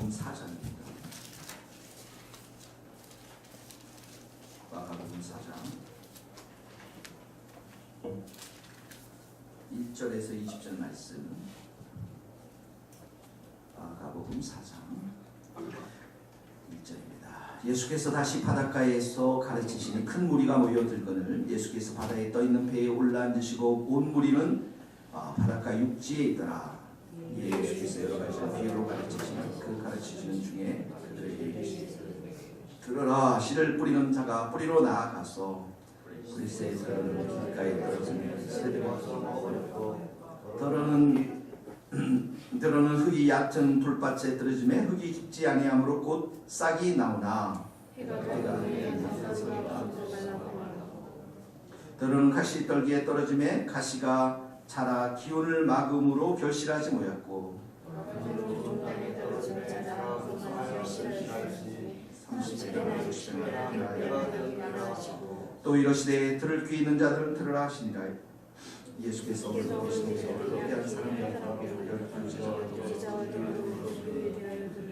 마가복음 4장입니다. 마가복음 4장 1절에서 20절 말씀. 마가복음 4장 1절입니다. 예수께서 다시 바닷가에서 가르치시니 큰 무리가 모여들거늘 예수께서 바다에 떠있는 배에 올라앉으시고 온 무리는 바닷가 육지에 있더라. 예수께서 여러 가지 비유로 가르치시는 그 가르치시는 중에 그들에게 이르시되 들으라, 씨를 뿌리는 자가 뿌리로 나아가서 불새에 들어는 길가에 떨어지면 새들이 와서 먹어버렸고 들어는 흙이 얕은 돌밭에 떨어지매 흙이 깊지 아니하므로 곧 싹이 나오나 들어는 가시 떨기에 떨어지매 가시가 자라 기운을 막음으로 결실하지 못하였고 또 이러시되 들을 귀 있는 자들은 들으라 하시니라. 예수께서 거기한 사람에게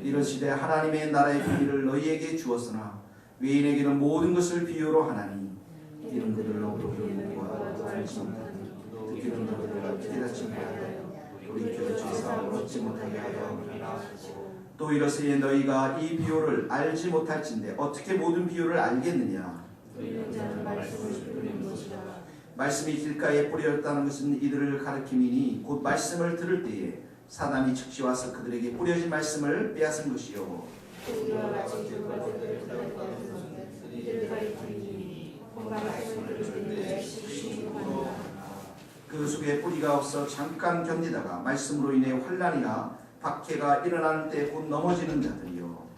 이러시되 하나님의 나라의 비밀을 너희에게 주었으나 외인에게는 모든 것을 비유로 하나니 이는 그들로 그들을 구하고 듣기는 너희가 깨닫지 못하여 돌이켜 죄사함을 얻지 못하게 하여 또 이러시되 너희가 이 비유를 알지 못할진대 어떻게 모든 비유를 알겠느냐. 말씀이 길가에 뿌려졌다는 것은 이들을 가리킴이니 곧 말씀을 들을 때에 사단이 즉시 와서 그들에게 뿌려진 말씀을 빼앗은 것이요 그 속에 뿌리가 없어 잠깐 견디다가 말씀으로 인해 환난이나 박해가 일어나는 때 곧 넘어지는 자들이요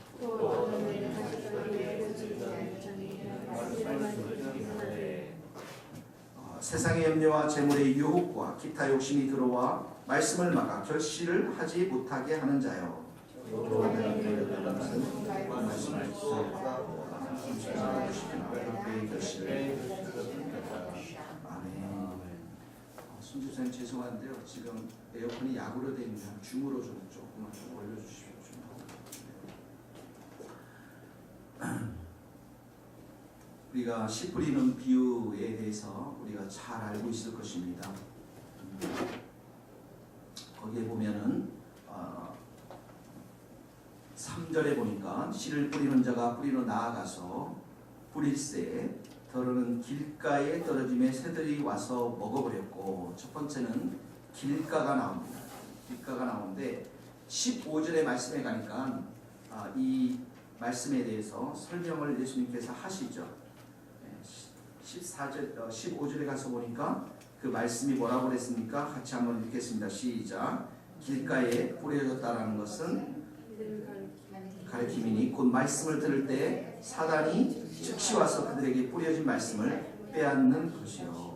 세상의 염려와 재물의 유혹과 기타 욕심이 들어와 말씀을 막아 결실을 하지 못하게 하는 자요 순주생 죄송한데요. 지금 에어컨이 약으로 되어 있는 중으로 좀 조금만 좀 올려주십시오. 우리가 씨 뿌리는 비유에 대해서 우리가 잘 알고 있을 것입니다. 거기에 보면은 3절에 보니까 씨를 뿌리는 자가 뿌리로 나아가서 뿌릴새 더러는 길가에 떨어짐에 새들이 와서 먹어버렸고 첫 번째는 길가가 나옵니다. 길가가 나오는데 15절의 말씀에 가니까 이 말씀에 대해서 설명을 예수님께서 하시죠. 15절에 가서 보니까 그 말씀이 뭐라고 그랬습니까? 같이 한번 읽겠습니다. 시작. 길가에 뿌려졌다라는 것은 가리킴이니 곧 말씀을 들을 때 사단이 즉시 와서 그들에게 뿌려진 말씀을 빼앗는 것이요.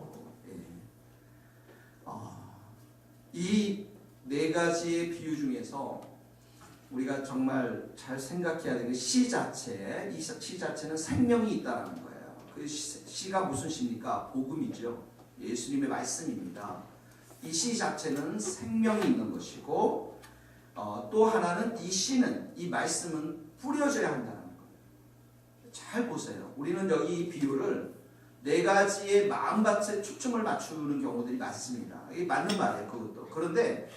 이 네 가지의 비유 중에서 우리가 정말 잘 생각해야 되는 시 자체, 이 시 자체는 생명이 있다는 거예요. 그 시가 무슨 시입니까? 복음이죠. 예수님의 말씀입니다. 이 시 자체는 생명이 있는 것이고 또 하나는 이 시는, 이 말씀은 뿌려져야 한다는 거예요. 잘 보세요. 우리는 여기 이 비유를 네 가지의 마음밭에 초점을 맞추는 경우들이 많습니다. 이게 맞는 말이에요. 그것도. 그런데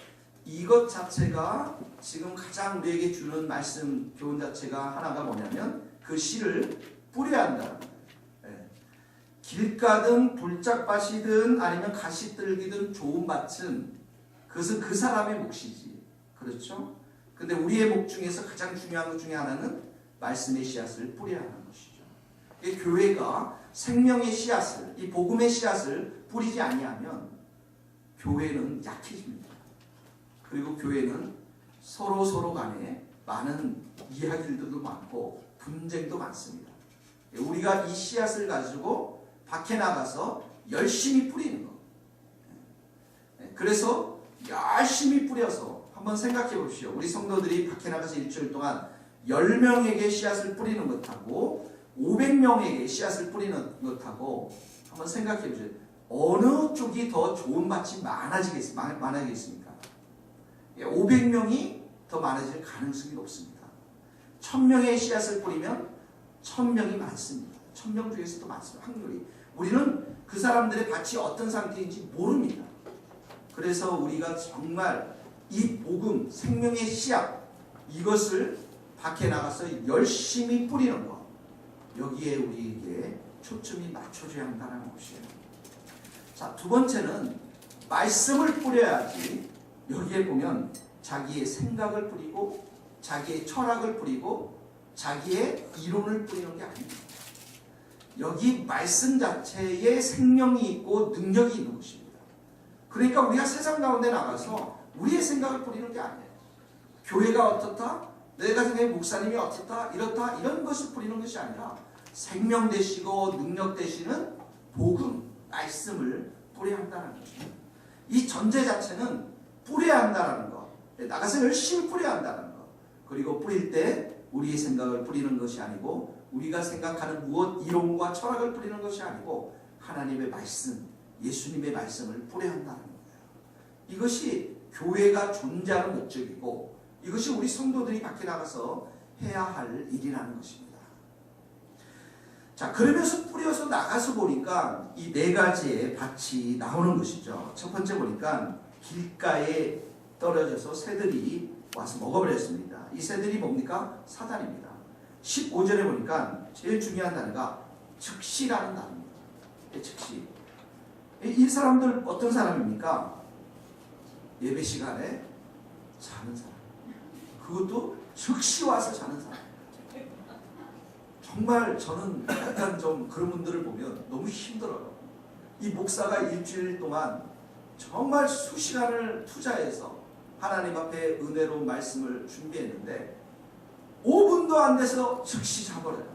이것 자체가 지금 가장 우리에게 주는 말씀 교훈 자체가 하나가 뭐냐면 그 씨를 뿌려야 한다는 거예요. 길가든 돌짝밭이든 아니면 가시떨기든 좋은 밭은 그것은 그 사람의 몫이지. 그렇죠? 근데 우리의 목 중에서 가장 중요한 것 중에 하나는 말씀의 씨앗을 뿌려야 하는 것이죠. 이 교회가 생명의 씨앗을, 이 복음의 씨앗을 뿌리지 아니하면 교회는 약해집니다. 그리고 교회는 서로 간에 많은 이야기들도 많고 분쟁도 많습니다. 우리가 이 씨앗을 가지고 밖에 나가서 열심히 뿌리는 거. 그래서 열심히 뿌려서 한번 생각해 보십시오. 우리 성도들이 밖에 나가서 일주일 동안 10명에게 씨앗을 뿌리는 것하고 500명에게 씨앗을 뿌리는 것하고 한번 생각해 보세요. 어느 쪽이 더 좋은 밭이 많아지겠습니까? 500명이 더 많아질 가능성이 높습니다. 1000명의 씨앗을 뿌리면 1000명이 많습니다. 1000명 중에서도 많습니다. 확률이. 우리는 그 사람들의 밭이 어떤 상태인지 모릅니다. 그래서 우리가 정말 이 복음, 생명의 씨앗, 이것을 밖에 나가서 열심히 뿌리는 것, 여기에 우리에게 초점이 맞춰져야 한다는 것이에요. 자, 두 번째는 말씀을 뿌려야지. 여기에 보면 자기의 생각을 뿌리고 자기의 철학을 뿌리고 자기의 이론을 뿌리는 게 아닙니다. 여기 말씀 자체에 생명이 있고 능력이 있는 것입니다. 그러니까 우리가 세상 가운데 나가서 우리의 생각을 뿌리는 게 아니에요. 교회가 어떻다? 내가 생각해 목사님이 어떻다? 이렇다? 이런 것을 뿌리는 것이 아니라 생명 되시고 능력 되시는 복음, 말씀을 뿌려야 한다는 것입니다. 이 전제 자체는 뿌려야 한다는 것, 나가서 열심히 뿌려야 한다는 것, 그리고 뿌릴 때 우리의 생각을 뿌리는 것이 아니고 우리가 생각하는 무엇 이론과 철학을 뿌리는 것이 아니고 하나님의 말씀, 예수님의 말씀을 뿌려야 한다는 거예요. 이것이 교회가 존재하는 목적이고 이것이 우리 성도들이 밖에 나가서 해야 할 일이라는 것입니다. 자, 그러면서 뿌려서 나가서 보니까 이 네 가지의 밭이 나오는 것이죠. 첫 번째 보니까 길가에 떨어져서 새들이 와서 먹어버렸습니다. 이 새들이 뭡니까? 사단입니다. 15절에 보니까 제일 중요한 단어가 즉시라는 단어입니다. 즉시. 이 사람들 어떤 사람입니까? 예배 시간에 자는 사람. 그것도 즉시 와서 자는 사람. 정말 저는 약간 좀 그런 분들을 보면 너무 힘들어요. 이 목사가 일주일 동안 정말 수시간을 투자해서 하나님 앞에 은혜로 말씀을 준비했는데 5분도 안 돼서 즉시 자버려요.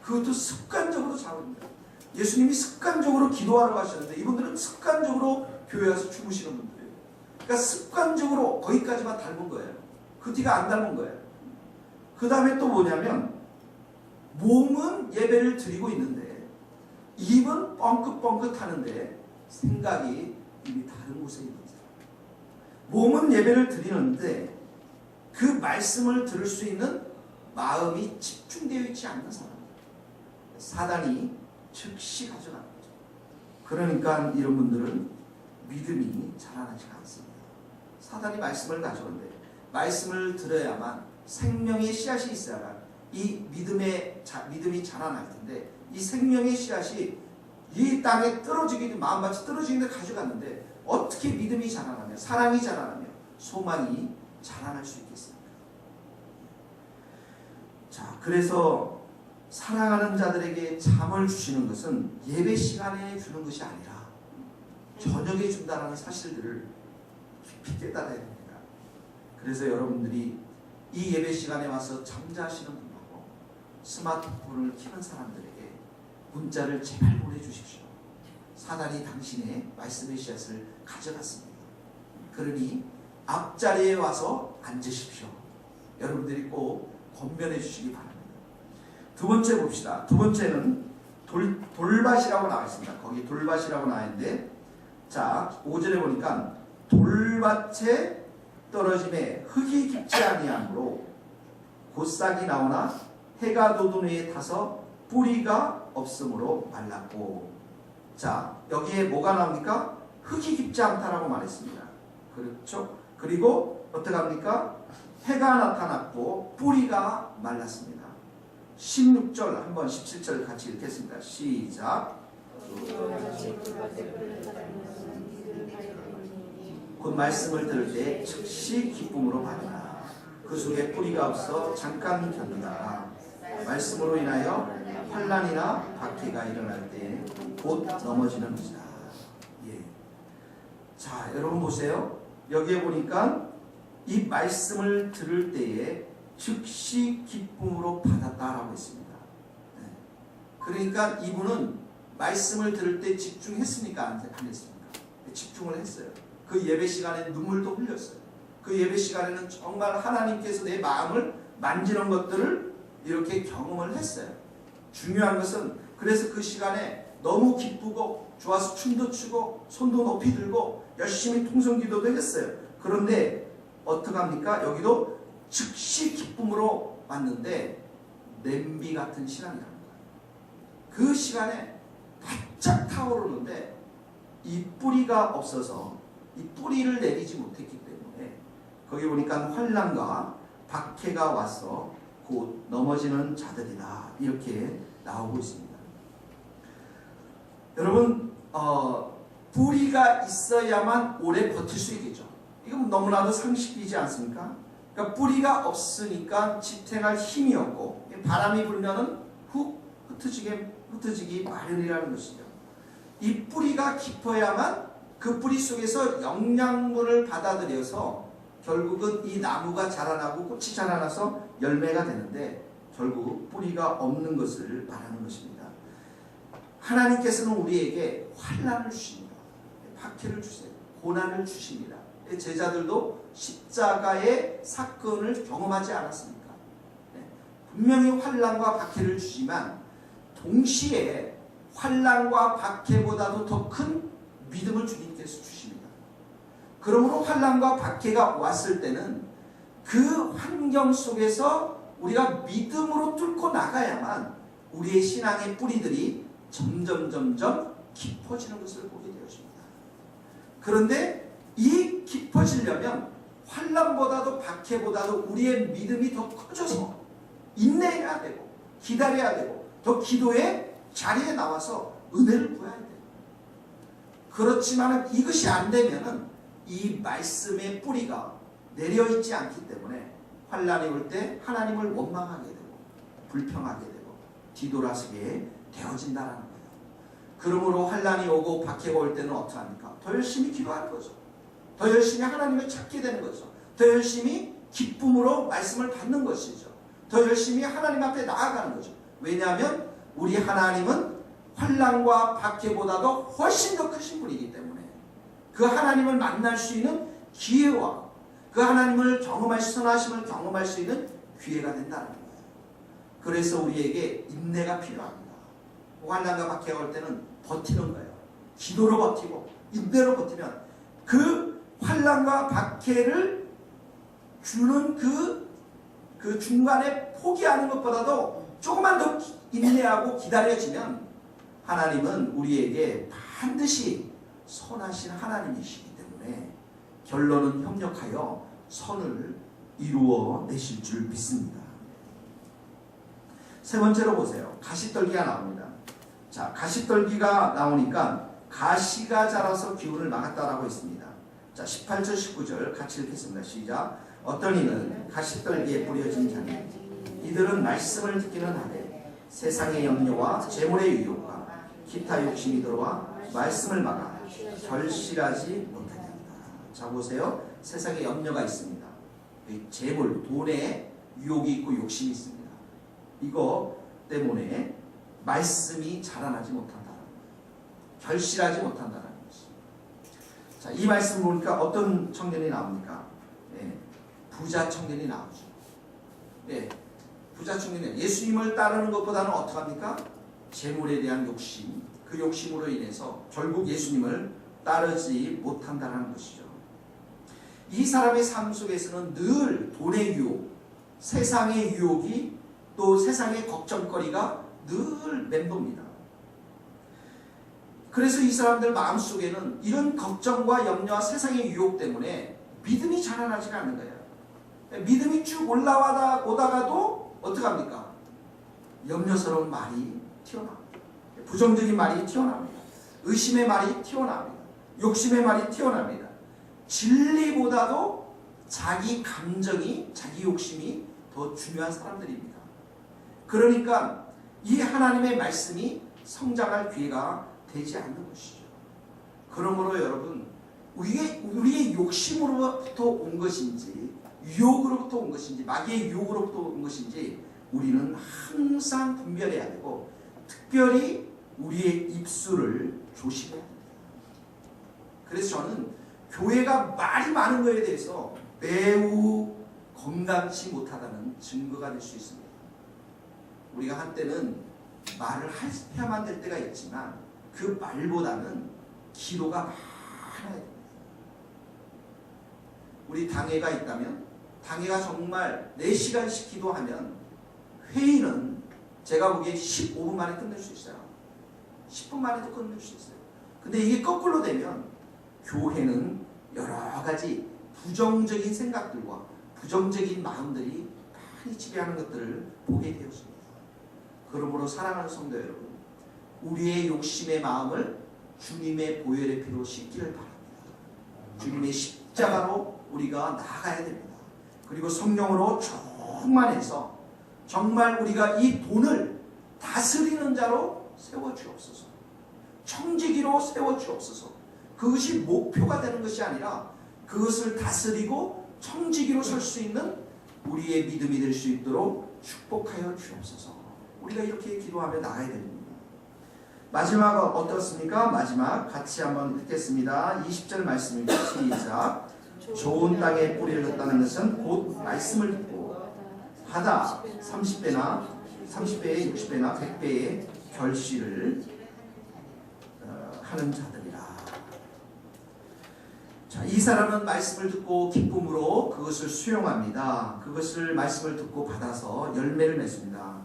그것도 습관적으로 자버립니다. 예수님이 습관적으로 기도하러 가셨는데 이분들은 습관적으로 교회 와서 주무시는 분들이에요. 그러니까 습관적으로 거기까지만 닮은 거예요. 그 뒤가 안 닮은 거예요. 그 다음에 또 뭐냐면 몸은 예배를 드리고 있는데 입은 뻥긋뻥긋 하는데 생각이 이미 다른 곳에 있는 사람. 몸은 예배를 드리는데 그 말씀을 들을 수 있는 마음이 집중되어 있지 않는 사람. 사단이 즉시 가져가는 거죠. 그러니까 이런 분들은 믿음이 자라나지가 않습니다. 사단이 말씀을 가져오는데 말씀을 들어야만 생명의 씨앗이 있어야만 이 믿음이 자라날 텐데 이 생명의 씨앗이 이 땅에 떨어지기 마음밭이 떨어지는데 가져갔는데 어떻게 믿음이 자라나며 사랑이 자라나며 소망이 자라날 수 있겠습니까? 자, 그래서 사랑하는 자들에게 잠을 주시는 것은 예배 시간에 주는 것이 아니라 저녁에 준다는 사실들을 깊이 깨달아야 됩니다. 그래서 여러분들이 이 예배 시간에 와서 잠자시는 분하고 스마트폰을 켜는 사람들에게 문자를 제발 보내주십시오. 사단이 당신의 말씀의 씨앗을 가져갔습니다. 그러니 앞자리에 와서 앉으십시오. 여러분들이 꼭 권면해 주시기 바랍니다. 두 번째 봅시다. 두 번째는 돌밭이라고 나와 있습니다. 거기 돌밭이라고 나와 있는데 자 5절에 보니까 돌밭에 떨어짐에 흙이 깊지 아니하므로 곧싹이 나오나 해가 돋은 후에 타서 뿌리가 없으므로 말랐고 자 여기에 뭐가 나옵니까? 흙이 깊지 않다라고 말했습니다. 그렇죠? 그리고 어떻게 합니까? 해가 나타났고 뿌리가 말랐습니다. 16절 한번 17절 같이 읽겠습니다. 시작. 곧 말씀을 들을 때 즉시 기쁨으로 받으라. 그 속에 뿌리가 없어 잠깐 견디다가 말씀으로 인하여 환난이나 박해가 일어날 때 곧 넘어지는 것이다. 예. 자 여러분 보세요. 여기에 보니까 이 말씀을 들을 때에 즉시 기쁨으로 받았다라고 했습니다. 네. 그러니까 이분은 말씀을 들을 때 집중했습니까? 안 했습니까? 집중을 했어요. 그 예배 시간에 눈물도 흘렸어요. 그 예배 시간에는 정말 하나님께서 내 마음을 만지는 것들을 이렇게 경험을 했어요. 중요한 것은 그래서 그 시간에 너무 기쁘고 좋아서 춤도 추고 손도 높이 들고 열심히 통성기도도 했어요. 그런데 어떡합니까? 여기도 즉시 기쁨으로 왔는데 냄비 같은 신앙이라는 거예요. 그 시간에 바짝 타오르는데 이 뿌리가 없어서 이 뿌리를 내리지 못했기 때문에 거기 보니까 환난과 박해가 와서 곧 넘어지는 자들이다 이렇게 나오고 있습니다. 여러분 뿌리가 있어야만 오래 버틸 수 있겠죠. 이건 너무나도 상식이지 않습니까? 그러니까 뿌리가 없으니까 지탱할 힘이 없고 바람이 불면은 훅 흩어지기 마련이라는 것이죠. 이 뿌리가 깊어야만 그 뿌리 속에서 영양분을 받아들여서 결국은 이 나무가 자라나고 꽃이 자라나서 열매가 되는데 결국 뿌리가 없는 것을 말하는 것입니다. 하나님께서는 우리에게 환난을 주십니다. 박해를 주세요. 고난을 주십니다. 제자들도 십자가의 사건을 경험하지 않았습니까? 분명히 환난과 박해를 주지만 동시에 환난과 박해보다도 더 큰 믿음을 주님께서 주십니다. 그러므로 환난과 박해가 왔을 때는 그 환경 속에서 우리가 믿음으로 뚫고 나가야만 우리의 신앙의 뿌리들이 점점 깊어지는 것을 보게 되었습니다. 그런데 이 깊어지려면 환난보다도 박해보다도 우리의 믿음이 더 커져서 인내해야 되고 기다려야 되고 더 기도의 자리에 나와서 은혜를 구해야 돼요. 그렇지만 이것이 안 되면은 이 말씀의 뿌리가 내려있지 않기 때문에 환난이 올 때 하나님을 원망하게 되고 불평하게 되고 뒤돌아서게 되어진다는 거예요. 그러므로 환난이 오고 박해가 올 때는 어떻게 합니까? 더 열심히 기도하는 거죠. 더 열심히 하나님을 찾게 되는 거죠. 더 열심히 기쁨으로 말씀을 받는 것이죠. 더 열심히 하나님 앞에 나아가는 거죠. 왜냐하면 우리 하나님은 환난과 박해보다도 훨씬 더 크신 분이기 때문에 그 하나님을 만날 수 있는 기회와 그 하나님을 경험할 선하심을 경험할 수 있는 기회가 된다는 거예요. 그래서 우리에게 인내가 필요합니다. 환난과 박해가 올 때는 버티는 거예요. 기도로 버티고 인내로 버티면 그 환난과 박해를 주는 그 중간에 포기하는 것보다도 조금만 더 인내하고 기다려지면 하나님은 우리에게 반드시 선하신 하나님이시기 때문에 결론은 협력하여 선을 이루어 내실 줄 믿습니다. 세 번째로 보세요. 가시떨기가 나옵니다. 자, 가시떨기가 나오니까 가시가 자라서 기운을 막았다라고 했습니다. 자, 18절 19절 같이 읽겠습니다. 시작. 어떤 이는 가시떨기에 뿌려진 자니 이들은 말씀을 듣기는 하되 세상의 염려와 재물의 유혹과 기타 욕심이 들어와 말씀을 막아 결실하지 못하게 한다. 자, 보세요. 세상에 염려가 있습니다. 재물, 돈에 유혹이 있고 욕심이 있습니다. 이거 때문에 말씀이 자라나지 못한다는 거예요. 결실하지 못한다는 것이. 자, 이 말씀 보니까 어떤 청년이 나옵니까? 네, 부자 청년이 나오죠. 네, 부자 청년이 예수님을 따르는 것보다는 어떻게 합니까? 재물에 대한 욕심, 그 욕심으로 인해서 결국 예수님을 따르지 못한다는 것이죠. 이 사람의 삶 속에서는 늘 돈의 유혹, 세상의 유혹이 또 세상의 걱정거리가 늘 맴돕니다. 그래서 이 사람들 마음속에는 이런 걱정과 염려와 세상의 유혹 때문에 믿음이 자라나지가 않는 거예요. 믿음이 쭉 올라오다가도 어떡합니까? 염려스러운 말이 튀어나옵니다. 부정적인 말이 튀어나옵니다. 의심의 말이 튀어나옵니다. 욕심의 말이 튀어나옵니다. 진리보다도 자기 감정이, 자기 욕심이 더 중요한 사람들입니다. 그러니까 이 하나님의 말씀이 성장할 기회가 되지 않는 것이죠. 그러므로 여러분, 우리의 욕심으로부터 온 것인지 유혹으로부터 온 것인지 마귀의 유혹으로부터 온 것인지 우리는 항상 분별해야 되고 특별히 우리의 입술을 조심해야 됩니다. 그래서 저는 교회가 말이 많은 것에 대해서 매우 건강치 못하다는 증거가 될 수 있습니다. 우리가 한때는 말을 해야만 될 때가 있지만 그 말보다는 기도가 많아야 됩니다. 우리 당회가 있다면 당회가 정말 4시간씩 기도하면 회의는 제가 보기에 15분 만에 끝낼 수 있어요. 10분 만에도 끝낼 수 있어요. 근데 이게 거꾸로 되면 교회는 여러 가지 부정적인 생각들과 부정적인 마음들이 많이 지배하는 것들을 보게 되었습니다. 그러므로 사랑하는 성도 여러분, 우리의 욕심의 마음을 주님의 보혈의 피로 씻기를 바랍니다. 주님의 십자가로 우리가 나아가야 됩니다. 그리고 성령으로 충만해서 정말 우리가 이 돈을 다스리는 자로 세워주옵소서. 청지기로 세워주옵소서. 그것이 목표가 되는 것이 아니라 그것을 다스리고 청지기로 설 수 있는 우리의 믿음이 될 수 있도록 축복하여 주옵소서. 우리가 이렇게 기도하며 나가야 됩니다. 마지막 어떻습니까? 마지막 같이 한번 읽겠습니다. 20절 말씀입니다. 시작. 좋은 땅에 뿌리를 넣었다는 것은 곧 말씀을 듣고 하다 30배나 60배나 100배의 결실을 하는 자들이라. 자, 이 사람은 말씀을 듣고 기쁨으로 그것을 수용합니다. 그것을 말씀을 듣고 받아서 열매를 맺습니다.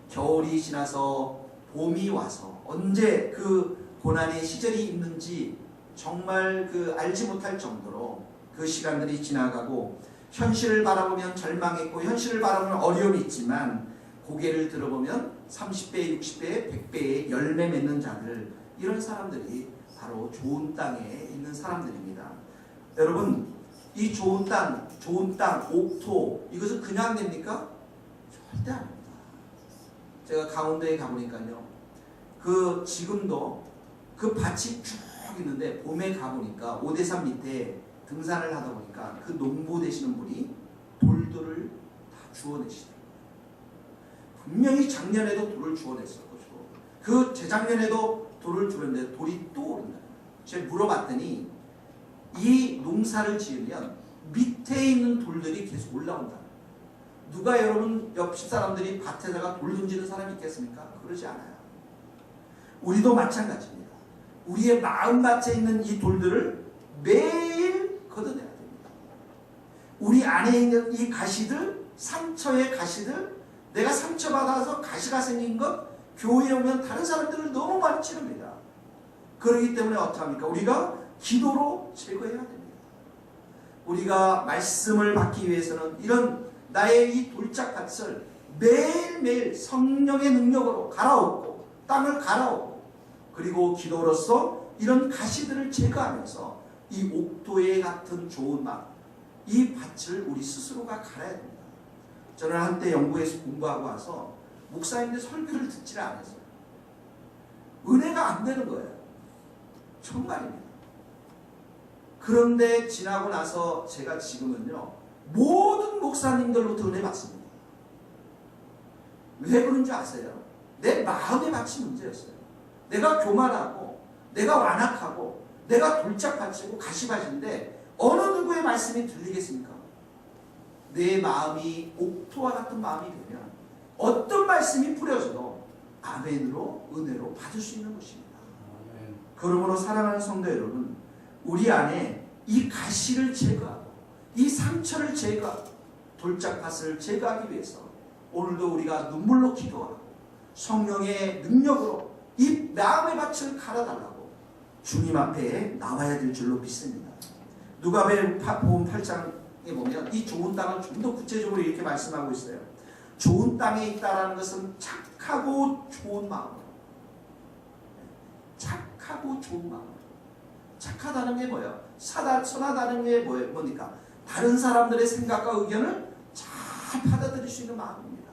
겨울이 지나서 봄이 와서 언제 그 고난의 시절이 있는지 정말 알지 못할 정도로 그 시간들이 지나가고 현실을 바라보면 절망했고 현실을 바라보면 어려움이 있지만 고개를 들어보면 30배, 60배, 100배의 열매 맺는 자들, 이런 사람들이 바로 좋은 땅에 있는 사람들입니다. 여러분, 이 좋은 땅, 옥토, 이것은 그냥 됩니까? 절대 아닙니다. 제가 강원도에 가보니까요, 지금도 그 밭이 쭉 있는데 봄에 가보니까 오대산 밑에 등산을 하다 보니까 그 농부 되시는 분이 돌들을 다 주워내시더라고요. 분명히 작년에도 돌을 주워냈을 것이고 그 재작년에도 돌을 주웠는데 돌이 또 오른다. 제가 물어봤더니 이 농사를 지으면 밑에 있는 돌들이 계속 올라온다. 누가 여러분 옆집 사람들이 밭에다가 돌 던지는 사람이 있겠습니까? 그러지 않아요. 우리도 마찬가지입니다. 우리의 마음밭에 있는 이 돌들을 매일 걷어내야 됩니다. 우리 안에 있는 이 가시들, 상처의 가시들, 내가 상처받아서 가시가 생긴 것, 교회에 오면 다른 사람들을 너무 많이 치릅니다. 그렇기 때문에 어떡합니까? 우리가 기도로 제거해야 됩니다. 우리가 말씀을 받기 위해서는 이런 나의 이 돌짝밭을 매일매일 성령의 능력으로 갈아엎고 땅을 갈아엎고 그리고 기도로서 이런 가시들을 제거하면서 이 옥토에 같은 좋은 마음, 이 밭을 우리 스스로가 갈아야 됩니다. 저는 한때 영국에서 공부하고 와서 목사님들 설교를 듣지를 않았어요. 은혜가 안 되는 거예요. 정말입니다. 그런데 지나고 나서 제가 지금은요, 모든 목사님들로부터 은혜 받습니다. 왜 그런 줄 아세요? 내 마음의 밭이 문제였어요. 내가 교만하고 내가 완악하고 내가 돌짝밭이고 가시밭인데 어느 누구의 말씀이 들리겠습니까? 내 마음이 옥토와 같은 마음이 되면 어떤 말씀이 뿌려져도 아멘으로 은혜로 받을 수 있는 것입니다. 그러므로 사랑하는 성도 여러분, 우리 안에 이 가시를 제거하고 이 상처를 제거하고 돌짝밭을 제거하기 위해서 오늘도 우리가 눈물로 기도하고 성령의 능력으로 이 마음의 밭을 갈아달라고 주님 앞에 나와야 될 줄로 믿습니다. 누가복음 8장에 보면 이 좋은 땅을 좀 더 구체적으로 이렇게 말씀하고 있어요. 좋은 땅에 있다라는 것은 착하고 좋은 마음. 착하고 좋은 마음. 착하다는 게 뭐예요? 선하다는 게 뭡니까? 다른 사람들의 생각과 의견을 잘 받아들일 수 있는 마음입니다.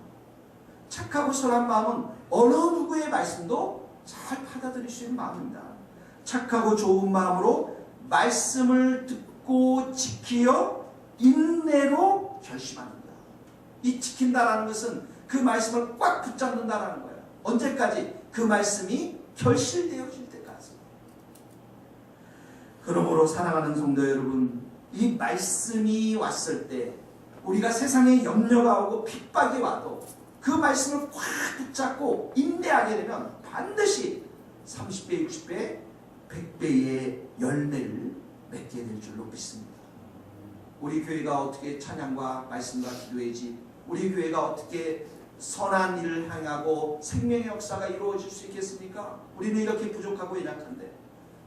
착하고 선한 마음은 어느 누구의 말씀도 잘 받아들일 수 있는 마음입니다. 착하고 좋은 마음으로 말씀을 듣고 지키어 인내로 결심하는 거야. 이 지킨다라는 것은 그 말씀을 꽉 붙잡는다라는 거예요. 언제까지? 그 말씀이 결실되어질 때까지. 그러므로 사랑하는 성도 여러분, 이 말씀이 왔을 때 우리가 세상에 염려가 오고 핍박이 와도 그 말씀을 꽉 붙잡고 인내하게 되면 반드시 30배, 60배, 100배의 열매를 맺게 될 줄로 믿습니다. 우리 교회가 어떻게 찬양과 말씀과 기도의 집, 우리 교회가 어떻게 선한 일을 행하고 생명의 역사가 이루어질 수 있겠습니까? 우리는 이렇게 부족하고 연약한데,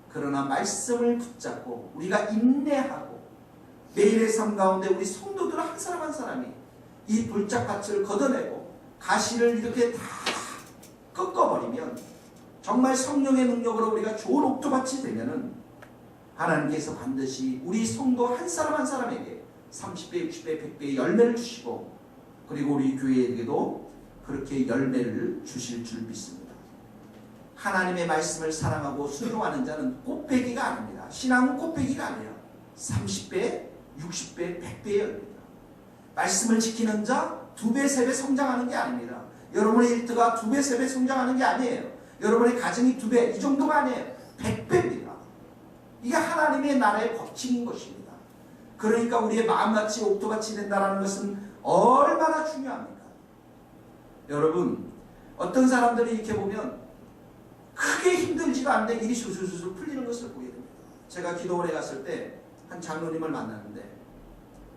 그러나 말씀을 붙잡고 우리가 인내하고 매일의 삶 가운데 우리 성도들 한 사람 한 사람이 이 돌짝밭을 걷어내고 가시를 이렇게 다 꺾어버리면, 정말 성령의 능력으로 우리가 좋은 옥토밭이 되면은 하나님께서 반드시 우리 성도 한 사람 한 사람에게 30배, 60배, 100배의 열매를 주시고, 그리고 우리 교회에게도 그렇게 열매를 주실 줄 믿습니다. 하나님의 말씀을 사랑하고 순종하는 자는 꽃배기가 아닙니다. 신앙은 꽃배기가 아니에요. 30배, 60배, 100배의 열매입니다. 말씀을 지키는 자 2배, 3배 성장하는 게 아닙니다. 여러분의 일터가 2배, 3배 성장하는 게 아니에요. 여러분의 가정이 2배, 이 정도가 아니에요. 100배입니다. 이게 하나님의 나라의 법칙인 것입니다. 그러니까 우리의 마음같이 옥토밭이 된다는 것은 얼마나 중요합니까? 여러분, 어떤 사람들이 이렇게 보면 크게 힘들지도 않는데 일이 술술술 풀리는 것을 보게 됩니다. 제가 기도원에 갔을 때 한 장로님을 만났는데,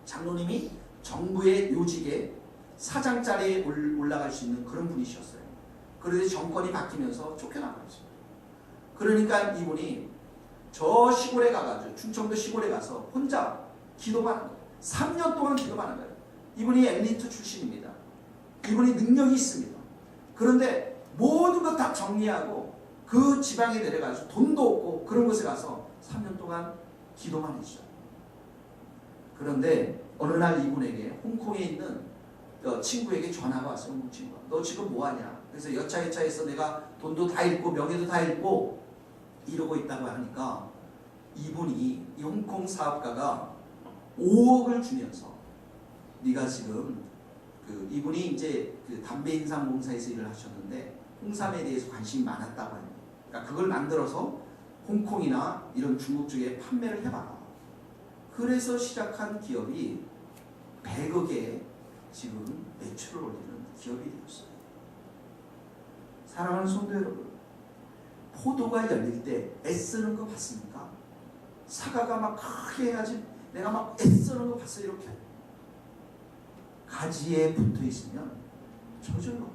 장로님이 정부의 요직에 사장자리에 올라갈 수 있는 그런 분이셨어요. 그런데 정권이 바뀌면서 쫓겨나갔어요. 그러니까 이분이 저 시골에 가가지고, 충청도 시골에 가서 혼자 기도만 한 거예요. 3년 동안 기도만 한 거예요. 이분이 엘리트 출신입니다. 이분이 능력이 있습니다. 그런데 모든 것 다 정리하고 그 지방에 내려가서 돈도 없고 그런 곳에 가서 3년 동안 기도만 했어요. 그런데 어느 날 이분에게 홍콩에 있는 친구에게 전화가 왔어요. 홍콩 친구가. 너 지금 뭐하냐? 그래서 여차여차해서 내가 돈도 다 잃고 명예도 다 잃고 이러고 있다고 하니까, 이분이, 이 홍콩 사업가가 5억을 주면서, 네가 지금 이분이 이제 담배 인상 공사에서 일을 하셨는데 홍삼에 대해서 관심이 많았다고 합니다. 그러니까 그걸 만들어서 홍콩이나 이런 중국 쪽에 판매를 해봐라. 그래서 시작한 기업이 100억의 지금 매출을 올리는 기업이 되었어요. 사랑하는 성도 여러분, 포도가 열릴 때 애쓰는 거 봤습니까? 사과가 막 크게 해야지, 내가 막 애쓰는 거 봤어요. 이렇게 가지에 붙어 있으면 저절로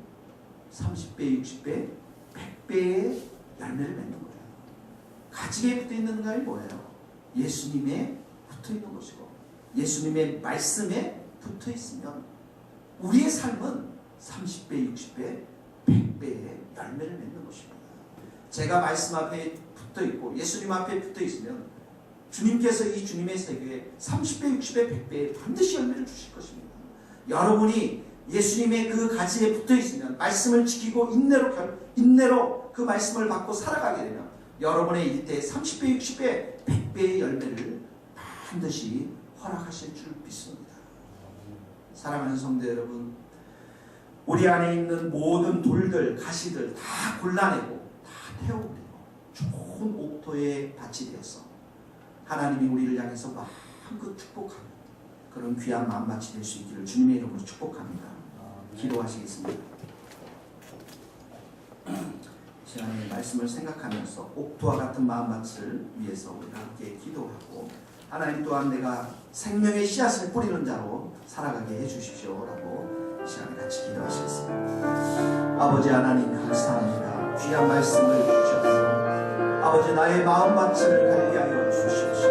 30배, 60배, 100배의 열매를 맺는 거예요. 가지에 붙어 있는 것이 뭐예요? 예수님에 붙어 있는 것이고, 예수님의 말씀에 붙어 있으면 우리의 삶은 30배, 60배, 100배의 열매를 맺는 것입니다. 제가 말씀 앞에 붙어 있고 예수님 앞에 붙어 있으면 주님께서 이 주님의 세계에 30배, 60배, 100배의 반드시 열매를 주실 것입니다. 여러분이 예수님의 그 가지에 붙어 있으면, 말씀을 지키고 인내로 그 말씀을 받고 살아가게 되면 여러분의 일대에 30배, 60배, 100배의 열매를 반드시 허락하실 줄 믿습니다. 사랑하는 성도 여러분, 우리 안에 있는 모든 돌들, 가시들 다 골라내고 다 태워버리고 좋은 옥토의 밭이 되어서 하나님이 우리를 향해서 마음껏 축복하는 그런 귀한 마음밭이 될 수 있기를 주님의 이름으로 축복합니다. 기도하시겠습니다. 시간에 말씀을 생각하면서 옥토와 같은 마음밭을 위해서 우리가 함께 기도하고, 하나님 또한 내가 생명의 씨앗을 뿌리는 자로 살아가게 해주십시오라고 시간에 같이 기도하시겠습니다. 아버지 하나님 감사합니다. 귀한 말씀을 주셔서 아버지 나의 마음밭을 관리하여 주십시오.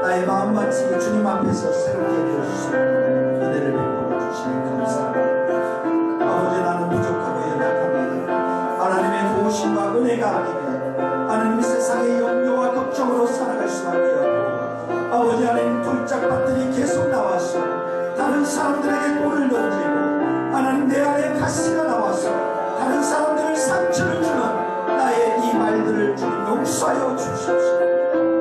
나의 마음밭이 주님 앞에서 새롭게 되어주시고 은혜를 베풀어 주시니 감사합니다. 아버지 나는 부족하고 연약합니다. 하나님의 도우심과 은혜가 아니면 하나님 세상의 염려와 걱정으로 살아갈 수밖에 없고, 아버지 하나님 돌짝밭들이 계속 나와서 다른 사람들에게 돌을 던지고, 하나님 내 안에 가시가 나와서 다른 사람들을 상처를 주는 나의 이 말들을 주님 용서하여 주십시오.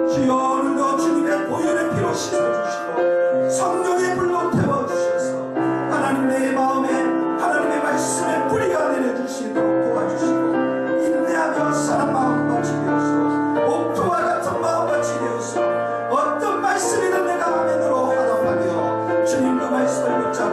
주여 오늘도 주님의 보혈의 피로 씻어주시고 성령의 불로 태워주셔서 하나님 내 마음에 하나님의 말씀의 뿌리가 내려주시도록 도와주시고, 인내하며 사람 마음밭이 되어서 옥토와 같은 마음밭이 되어서 어떤 말씀이든 내가 아멘으로 화답하며 주님 그 말씀을 붙잡고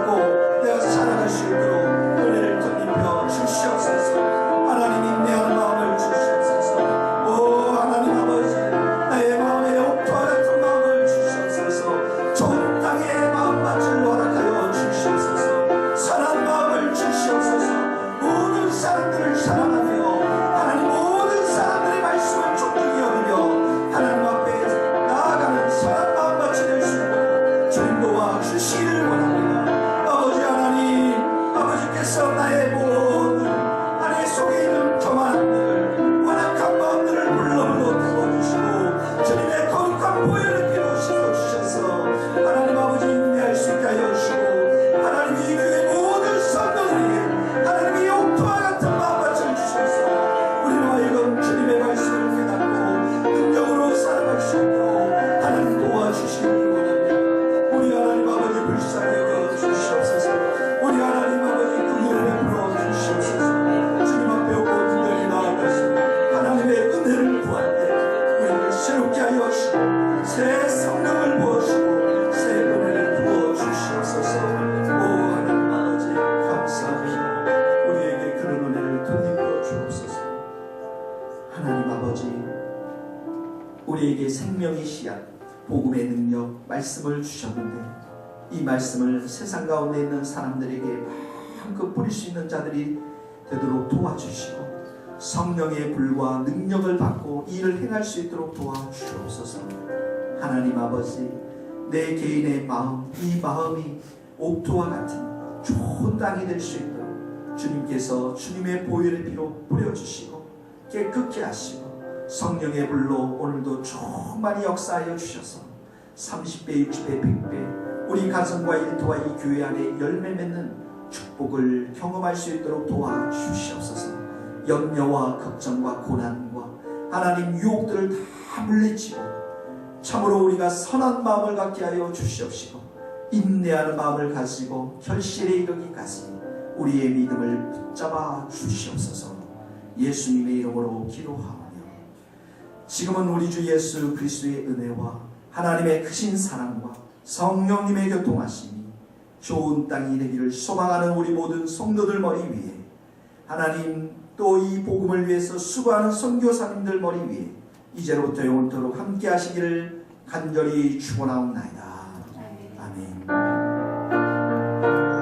복음의 능력, 말씀을 주셨는데 이 말씀을 세상 가운데 있는 사람들에게 마음껏 뿌릴 수 있는 자들이 되도록 도와주시고 성령의 불과 능력을 받고 일을 행할 수 있도록 도와주옵소서. 하나님 아버지, 내 개인의 마음, 이 마음이 옥토와 같은 좋은 땅이 될 수 있도록 주님께서 주님의 보혈의 피로 뿌려주시고 깨끗게 하시고 성령의 불로 오늘도 충만히 역사하여 주셔서 30배, 60배, 100배 우리 가정과 일터와 이 교회 안에 열매 맺는 축복을 경험할 수 있도록 도와주시옵소서. 염려와 걱정과 고난과 하나님 유혹들을 다 물리치고 참으로 우리가 선한 마음을 갖게 하여 주시옵시고 인내하는 마음을 가지고 결실에 이르기까지 우리의 믿음을 붙잡아 주시옵소서. 예수님의 이름으로 기도하오며 지금은 우리 주 예수 그리스도의 은혜와 하나님의 크신 사랑과 성령님의 교통하심이 좋은 땅이 되기를 소망하는 우리 모든 성도들 머리 위에, 하나님 또 이 복음을 위해서 수고하는 선교사님들 머리 위에 이제로부터 영원토록 함께 하시기를 간절히 축원하옵나이다.